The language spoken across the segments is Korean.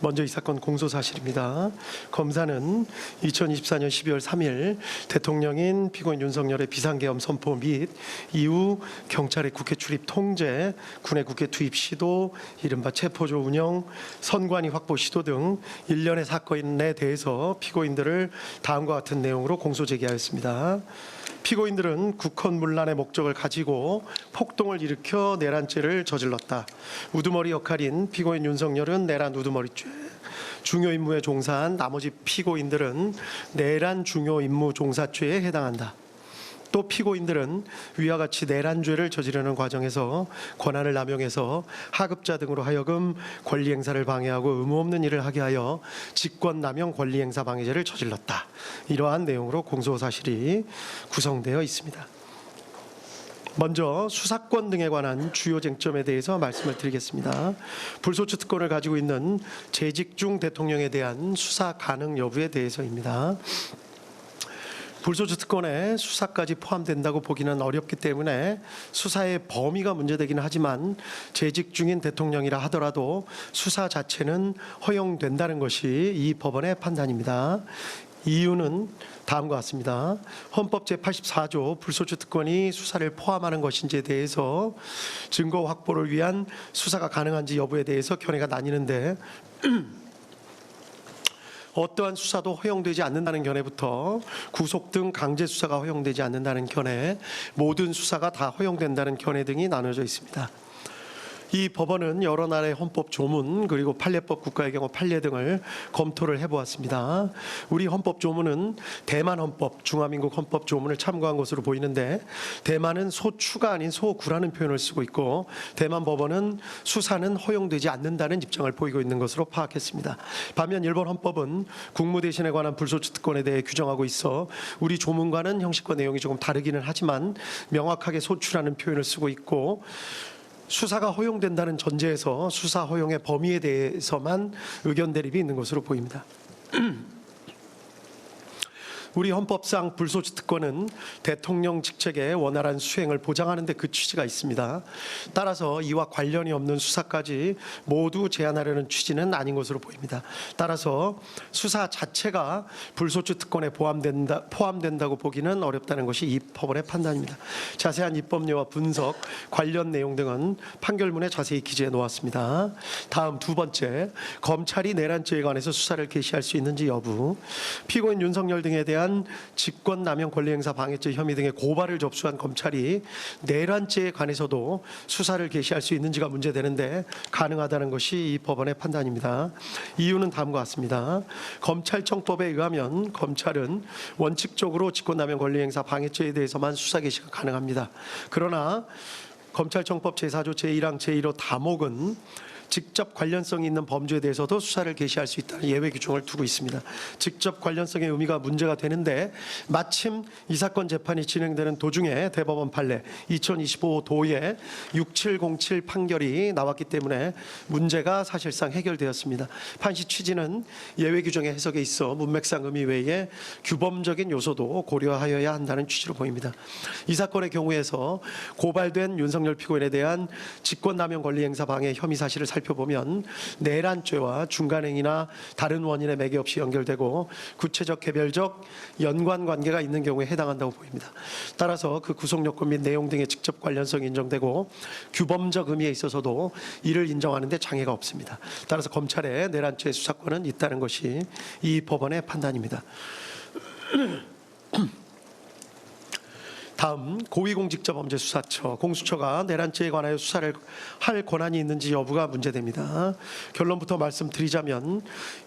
먼저 이 사건 공소 사실입니다. 검사는 2024년 12월 3일 대통령인 피고인 윤석열의 비상계엄 선포 및 이후 경찰의 국회 출입 통제, 군의 국회 투입 시도, 이른바 체포조 운영, 선관위 확보 시도 등 일련의 사건에 대해서 피고인들을 다음과 같은 내용으로 공소 제기하였습니다. 피고인들은 국헌문란의 목적을 가지고 폭동을 일으켜 내란죄를 저질렀다. 우두머리 역할인 피고인 윤석열은 내란 우두머리죄, 중요 임무에 종사한 나머지 피고인들은 내란 중요 임무 종사죄에 해당한다. 또 피고인들은 위와 같이 내란죄를 저지르는 과정에서 권한을 남용해서 하급자 등으로 하여금 권리행사를 방해하고 의무 없는 일을 하게 하여 직권남용 권리행사 방해죄를 저질렀다. 이러한 내용으로 공소사실이 구성되어 있습니다. 먼저 수사권 등에 관한 주요 쟁점에 대해서 말씀을 드리겠습니다. 불소추 특권을 가지고 있는 재직 중 대통령에 대한 수사 가능 여부에 대해서입니다. 불소추 특권에 수사까지 포함된다고 보기는 어렵기 때문에 수사의 범위가 문제되기는 하지만 재직 중인 대통령이라 하더라도 수사 자체는 허용된다는 것이 이 법원의 판단입니다. 이유는 다음과 같습니다. 헌법 제84조 불소추 특권이 수사를 포함하는 것인지에 대해서 증거 확보를 위한 수사가 가능한지 여부에 대해서 견해가 나뉘는데 어떠한 수사도 허용되지 않는다는 견해부터 구속 등 강제 수사가 허용되지 않는다는 견해, 모든 수사가 다 허용된다는 견해 등이 나눠져 있습니다. 이 법원은 여러 나라의 헌법 조문 그리고 판례법 국가의 경우 판례 등을 검토를 해보았습니다. 우리 헌법 조문은 대만 헌법, 중화민국 헌법 조문을 참고한 것으로 보이는데 대만은 소추가 아닌 소구라는 표현을 쓰고 있고 대만 법원은 수사는 허용되지 않는다는 입장을 보이고 있는 것으로 파악했습니다. 반면 일본 헌법은 국무대신에 관한 불소추 특권에 대해 규정하고 있어 우리 조문과는 형식과 내용이 조금 다르기는 하지만 명확하게 소추라는 표현을 쓰고 있고 수사가 허용된다는 전제에서 수사 허용의 범위에 대해서만 의견 대립이 있는 것으로 보입니다. 우리 헌법상 불소추 특권은 대통령 직책의 원활한 수행을 보장하는 데 그 취지가 있습니다. 따라서 이와 관련이 없는 수사까지 모두 제한하려는 취지는 아닌 것으로 보입니다. 따라서 수사 자체가 불소추 특권에 포함된다고 보기는 어렵다는 것이 이 법원의 판단입니다. 자세한 입법례와 분석, 관련 내용 등은 판결문에 자세히 기재해 놓았습니다. 다음 두 번째, 검찰이 내란죄에 관해서 수사를 개시할 수 있는지 여부. 피고인 윤석열 등에 대한 직권남용 권리행사 방해죄 혐의 등의 고발을 접수한 검찰이 내란죄에 관해서도 수사를 개시할 수 있는지가 문제되는데 가능하다는 것이 이 법원의 판단입니다. 이유는 다음과 같습니다. 검찰청법에 의하면 검찰은 원칙적으로 직권남용 권리행사 방해죄에 대해서만 수사 개시가 가능합니다. 그러나 검찰청법 제4조 제1항 제1호 다목은 직접 관련성이 있는 범죄에 대해서도 수사를 개시할 수 있다는 예외 규정을 두고 있습니다. 직접 관련성의 의미가 문제가 되는데 마침 이 사건 재판이 진행되는 도중에 대법원 판례 2025 도의 6707 판결이 나왔기 때문에 문제가 사실상 해결되었습니다. 판시 취지는 예외 규정의 해석에 있어 문맥상 의미 외에 규범적인 요소도 고려하여야 한다는 취지로 보입니다. 이 사건의 경우에서 고발된 윤석열 피고인에 대한 직권남용 권리행사 방해 혐의 사실을 살펴보면 내란죄와 중간행위나 다른 원인에 매개 없이 연결되고 구체적 개별적 연관관계가 있는 경우에 해당한다고 보입니다. 따라서 그 구속요건 및 내용 등의 직접 관련성이 인정되고 규범적 의미에 있어서도 이를 인정하는 데 장애가 없습니다. 따라서 검찰의 내란죄 수사권은 있다는 것이 이 법원의 판단입니다. 다음 고위공직자범죄수사처 공수처가 내란죄에 관하여 수사를 할 권한이 있는지 여부가 문제됩니다. 결론부터 말씀드리자면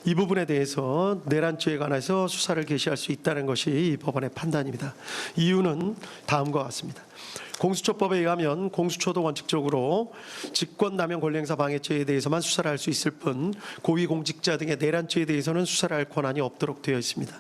이 부분에 대해서 내란죄에 관해서 수사를 개시할 수 있다는 것이 이 법원의 판단입니다. 이유는 다음과 같습니다. 공수처법에 의하면 공수처도 원칙적으로 직권남용 권리행사 방해죄에 대해서만 수사를 할 수 있을 뿐 고위공직자 등의 내란죄에 대해서는 수사를 할 권한이 없도록 되어 있습니다.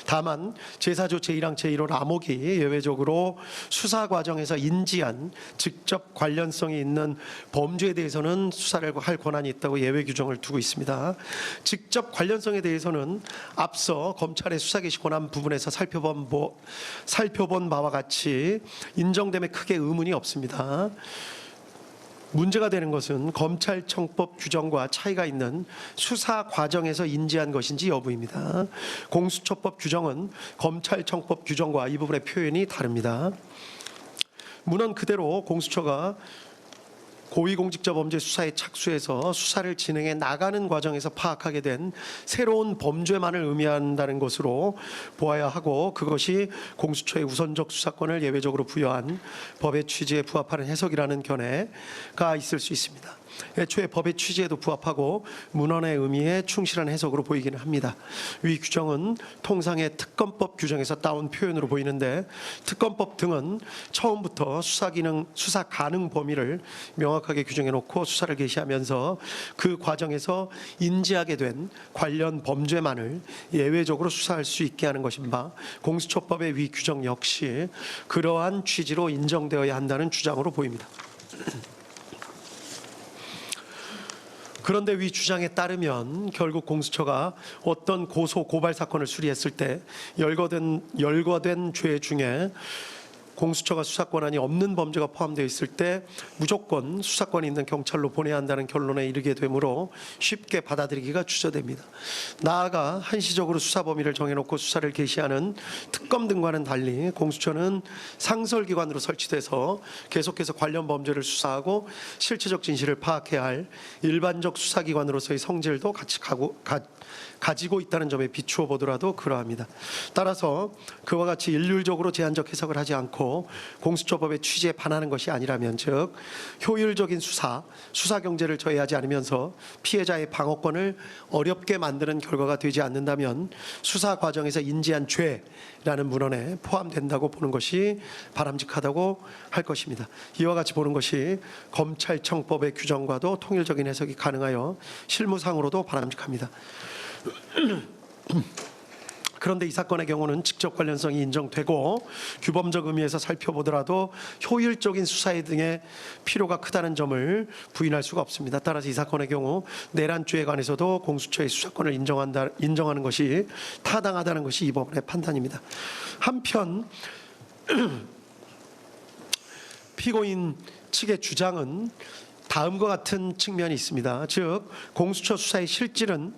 다만 제4조 제1항 제1호 라목이 예외적으로 수사 과정에서 인지한 직접 관련성이 있는 범죄에 대해서는 수사를 할 권한이 있다고 예외 규정을 두고 있습니다. 직접 관련성에 대해서는 앞서 검찰의 수사 개시 권한 부분에서 살펴본 바와 같이 인정됨에 크게 의문이 없습니다. 문제가 되는 것은 검찰청법 규정과 차이가 있는 수사 과정에서 인지한 것인지 여부입니다. 공수처법 규정은 검찰청법 규정과 이 부분의 표현이 다릅니다. 문헌 그대로 공수처가 고위공직자범죄 수사에 착수해서 수사를 진행해 나가는 과정에서 파악하게 된 새로운 범죄만을 의미한다는 것으로 보아야 하고, 그것이 공수처의 우선적 수사권을 예외적으로 부여한 법의 취지에 부합하는 해석이라는 견해가 있을 수 있습니다. 애초에 법의 취지에도 부합하고 문헌의 의미에 충실한 해석으로 보이기는 합니다. 위 규정은 통상의 특검법 규정에서 따온 표현으로 보이는데, 특검법 등은 처음부터 수사 가능 범위를 명확하게 규정해 놓고 수사를 개시하면서 그 과정에서 인지하게 된 관련 범죄만을 예외적으로 수사할 수 있게 하는 것인 바, 공수처법의 위 규정 역시 그러한 취지로 인정되어야 한다는 주장으로 보입니다. 그런데 위 주장에 따르면 결국 공수처가 어떤 고소 고발 사건을 수리했을 때 열거된 죄 중에 공수처가 수사권한이 없는 범죄가 포함되어 있을 때 무조건 수사권이 있는 경찰로 보내야 한다는 결론에 이르게 되므로 쉽게 받아들이기가 주저됩니다. 나아가 한시적으로 수사 범위를 정해놓고 수사를 개시하는 특검 등과는 달리 공수처는 상설기관으로 설치돼서 계속해서 관련 범죄를 수사하고 실체적 진실을 파악해야 할 일반적 수사기관으로서의 성질도 같이 가지고 있다는 점에 비추어 보더라도 그러합니다. 따라서 그와 같이 일률적으로 제한적 해석을 하지 않고 공수처법의 취지에 반하는 것이 아니라면, 즉 효율적인 수사 경제를 저해하지 않으면서 피해자의 방어권을 어렵게 만드는 결과가 되지 않는다면 수사 과정에서 인지한 죄라는 문헌에 포함된다고 보는 것이 바람직하다고 할 것입니다. 이와 같이 보는 것이 검찰청법의 규정과도 통일적인 해석이 가능하여 실무상으로도 바람직합니다. 그런데 이 사건의 경우는 직접 관련성이 인정되고 규범적 의미에서 살펴보더라도 효율적인 수사에 등의 필요가 크다는 점을 부인할 수가 없습니다. 따라서 이 사건의 경우 내란죄에 관해서도 공수처의 수사권을 인정하는 것이 타당하다는 것이 이 법원의 판단입니다. 한편 피고인 측의 주장은 다음과 같은 측면이 있습니다. 즉 공수처 수사의 실질은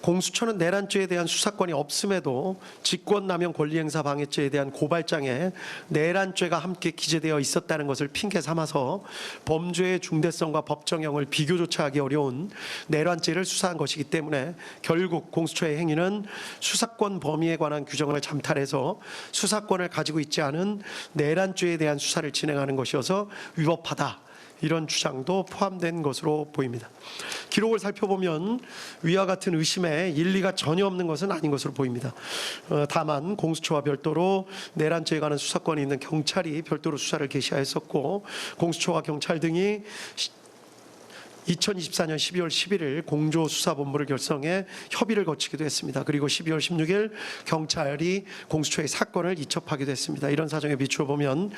공수처는 내란죄에 대한 수사권이 없음에도 직권남용 권리행사 방해죄에 대한 고발장에 내란죄가 함께 기재되어 있었다는 것을 핑계 삼아서 범죄의 중대성과 법정형을 비교조차 하기 어려운 내란죄를 수사한 것이기 때문에 결국 공수처의 행위는 수사권 범위에 관한 규정을 잠탈해서 수사권을 가지고 있지 않은 내란죄에 대한 수사를 진행하는 것이어서 위법하다, 이런 주장도 포함된 것으로 보입니다. 기록을 살펴보면 위와 같은 의심에 일리가 전혀 없는 것은 아닌 것으로 보입니다. 다만 공수처와 별도로 내란죄에 관한 수사권이 있는 경찰이 별도로 수사를 개시하였었고, 공수처와 경찰 등이 2024년 12월 11일 공조수사본부를 결성해 협의를 거치기도 했습니다. 그리고 12월 16일 경찰이 공수처의 사건을 이첩하기도 했습니다. 이런 사정에 비추어 보면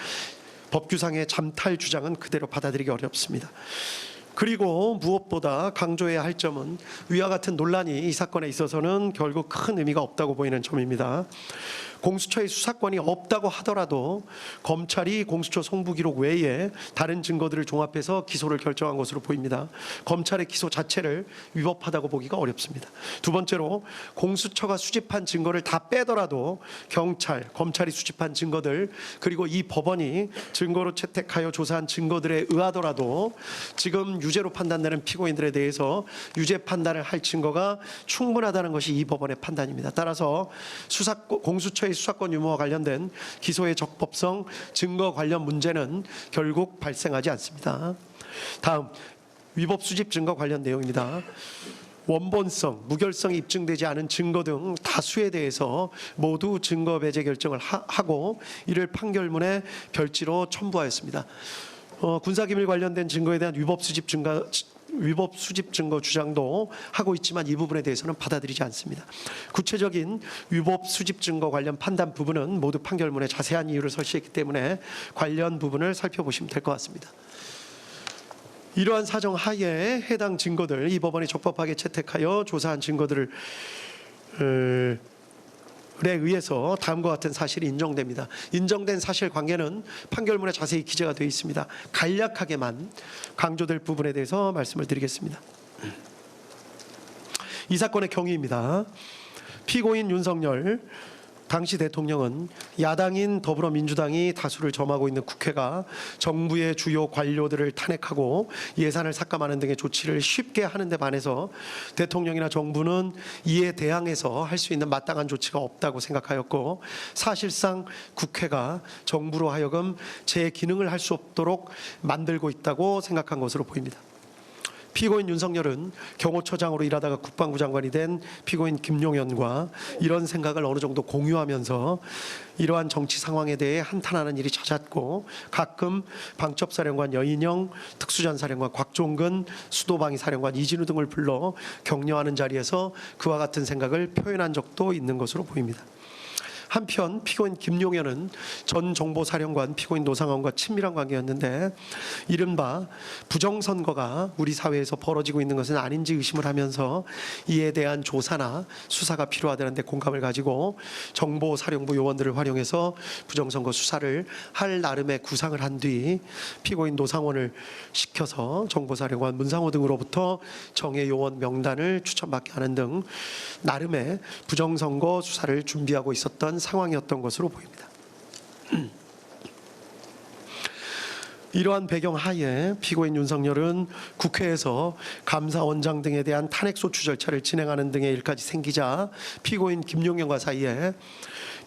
법규상의 잠탈 주장은 그대로 받아들이기 어렵습니다. 그리고 무엇보다 강조해야 할 점은 위와 같은 논란이 이 사건에 있어서는 결국 큰 의미가 없다고 보이는 점입니다. 공수처의 수사권이 없다고 하더라도 검찰이 공수처 송부기록 외에 다른 증거들을 종합해서 기소를 결정한 것으로 보입니다. 검찰의 기소 자체를 위법하다고 보기가 어렵습니다. 두 번째로 공수처가 수집한 증거를 다 빼더라도 검찰이 수집한 증거들, 그리고 이 법원이 증거로 채택하여 조사한 증거들에 의하더라도 지금 유죄로 판단되는 피고인들에 대해서 유죄 판단을 할 증거가 충분하다는 것이 이 법원의 판단입니다. 따라서 공수처의 수사권 유무와 관련된 기소의 적법성, 증거 관련 문제는 결국 발생하지 않습니다. 다음, 위법 수집 증거 관련 내용입니다. 원본성, 무결성이 입증되지 않은 증거 등 다수에 대해서 모두 증거 배제 결정을 하고 이를 판결문에 별지로 첨부하였습니다. 군사기밀 관련된 증거에 대한 위법 수집 증거 주장도 하고 있지만 이 부분에 대해서는 받아들이지 않습니다. 구체적인 위법 수집 증거 관련 판단 부분은 모두 판결문에 자세한 이유를 설치했기 때문에 관련 부분을 살펴보시면 될 것 같습니다. 이러한 사정 하에 해당 증거들, 이 법원이 적법하게 채택하여 조사한 증거들을 의해서 다음과 같은 사실이 인정됩니다. 인정된 사실관계는 판결문에 자세히 기재가 되어 있습니다. 간략하게만 강조될 부분에 대해서 말씀을 드리겠습니다. 이 사건의 경위입니다. 피고인 윤석열 당시 대통령은 야당인 더불어민주당이 다수를 점하고 있는 국회가 정부의 주요 관료들을 탄핵하고 예산을 삭감하는 등의 조치를 쉽게 하는 데 반해서 대통령이나 정부는 이에 대항해서 할 수 있는 마땅한 조치가 없다고 생각하였고, 사실상 국회가 정부로 하여금 제 기능을 할 수 없도록 만들고 있다고 생각한 것으로 보입니다. 피고인 윤석열은 경호처장으로 일하다가 국방부 장관이 된 피고인 김용현과 이런 생각을 어느 정도 공유하면서 이러한 정치 상황에 대해 한탄하는 일이 잦았고, 가끔 방첩사령관 여인영, 특수전사령관 곽종근, 수도방위사령관 이진우 등을 불러 격려하는 자리에서 그와 같은 생각을 표현한 적도 있는 것으로 보입니다. 한편 피고인 김용현은 전 정보사령관 피고인 노상원과 친밀한 관계였는데, 이른바 부정선거가 우리 사회에서 벌어지고 있는 것은 아닌지 의심을 하면서 이에 대한 조사나 수사가 필요하다는 데 공감을 가지고 정보사령부 요원들을 활용해서 부정선거 수사를 할 나름의 구상을 한 뒤 피고인 노상원을 시켜서 정보사령관 문상호 등으로부터 정예 요원 명단을 추천받게 하는 등 나름의 부정선거 수사를 준비하고 있었던 상황이었던 것으로 보입니다. 이러한 배경 하에 피고인 윤석열은 국회에서 감사원장 등에 대한 탄핵소추 절차를 진행하는 등의 일까지 생기자 피고인 김용현과 사이에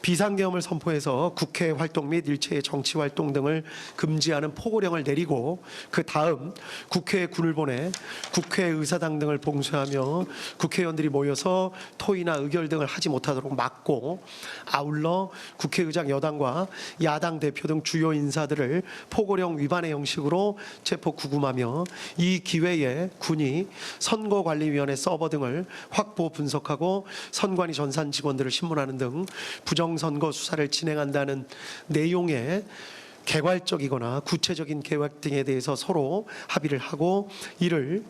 비상계엄을 선포해서 국회 활동 및 일체의 정치 활동 등을 금지하는 포고령을 내리고, 그 다음 국회에 군을 보내 국회의사당 등을 봉쇄하며 국회의원들이 모여서 토의나 의결 등을 하지 못하도록 막고, 아울러 국회의장 여당과 야당 대표 등 주요 인사들을 포고령 위반의 형식으로 체포 구금하며, 이 기회에 군이 선거관리위원회 서버 등을 확보 분석하고 선관위 전산 직원들을 신문하는 등 부정선거 수사를 진행한다는 내용의 개괄적이거나 구체적인 계획 등에 대해서 서로 합의를 하고, 이를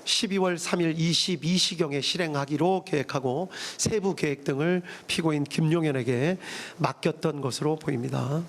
12월 3일 22시경에 실행하기로 계획하고 세부 계획 등을 피고인 김용현에게 맡겼던 것으로 보입니다.